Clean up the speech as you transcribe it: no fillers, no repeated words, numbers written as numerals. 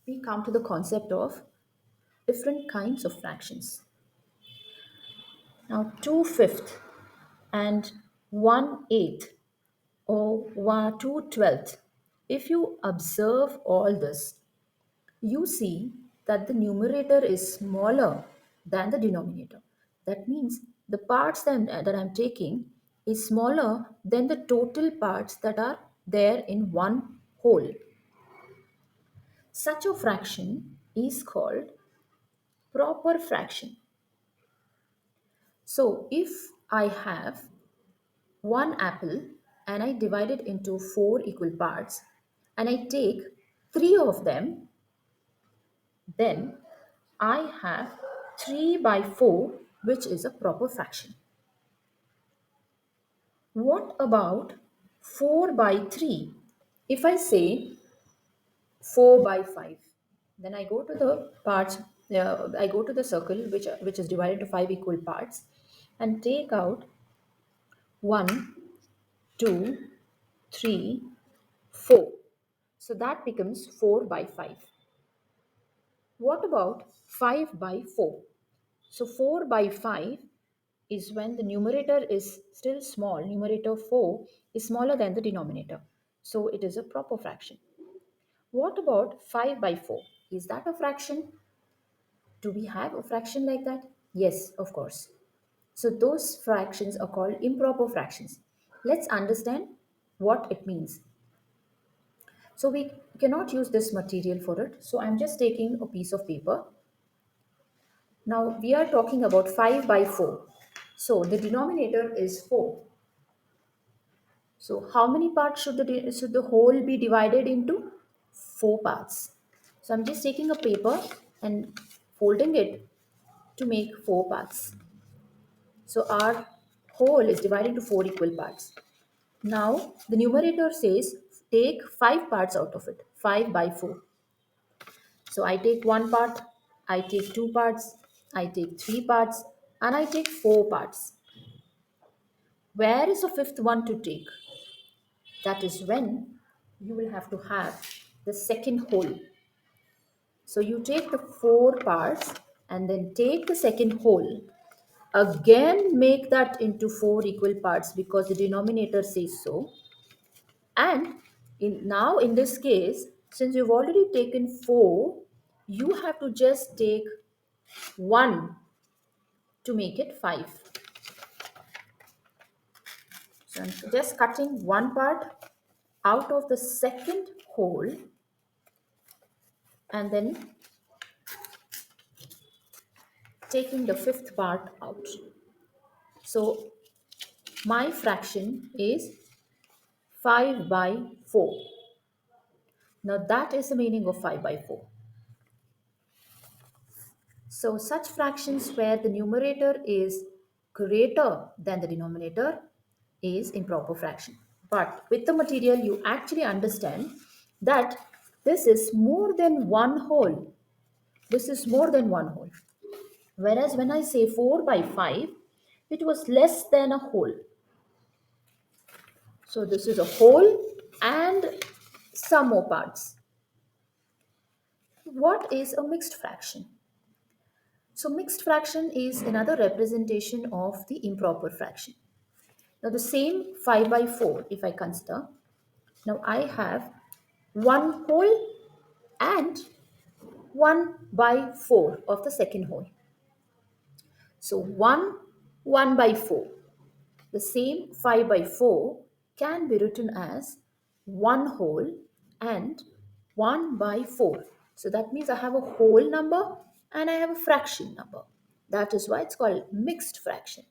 we come to the concept of different kinds of fractions. Now, 2/5 and 1/8 or 2/12. If you observe all this, you see that the numerator is smaller than the denominator. That means the parts that I'm taking is smaller than the total parts that are there in one whole. Such a fraction is called proper fraction. So if I have one apple and I divide it into four equal parts and I take three of them, then I have 3 by 4, which is a proper fraction. What about 4 by 3? If I say 4 by 5, then I go to the parts, I go to the circle which is divided into 5 equal parts and take out 1, 2, 3, 4. So that becomes 4 by 5. What about 5 by 4? So 4 by 5 is when the numerator is still small. Numerator 4 is smaller than the denominator. So it is a proper fraction. What about 5 by 4? Is that a fraction? Do we have a fraction like that? Yes, of course. So those fractions are called improper fractions. Let's understand what it means. So we cannot use this material for it. So I'm just taking a piece of paper. Now we are talking about 5 by 4. So the denominator is 4. So how many parts should the whole be divided into? 4 parts. So I'm just taking a paper and folding it to make 4 parts. So our whole is divided into 4 equal parts. Now the numerator says take 5 parts out of it. 5 by 4. So I take one part, I take two parts, I take three parts, and I take four parts. Where is the fifth one to take? That is when you will have to have the second whole. So you take the four parts and then take the second whole. Again, make that into four equal parts because the denominator says so. And now in this case, since you've already taken four, you have to just take one to make it 5. So I'm just cutting one part out of the second whole and then taking the fifth part out. So my fraction is 5 by 4. Now that is the meaning of 5 by 4. So such fractions where the numerator is greater than the denominator is improper fraction. But with the material, you actually understand that this is more than one whole. This is more than one whole. Whereas when I say 4 by 5, it was less than a whole. So this is a whole and some more parts. What is a mixed fraction? So mixed fraction is another representation of the improper fraction. Now the same 5 by 4, if I consider, now I have one whole and 1 by 4 of the second whole. So 1 by 4. The same 5 by 4 can be written as 1 whole and 1 by 4. So that means I have a whole number and I have a fraction number. That is why it's called mixed fraction.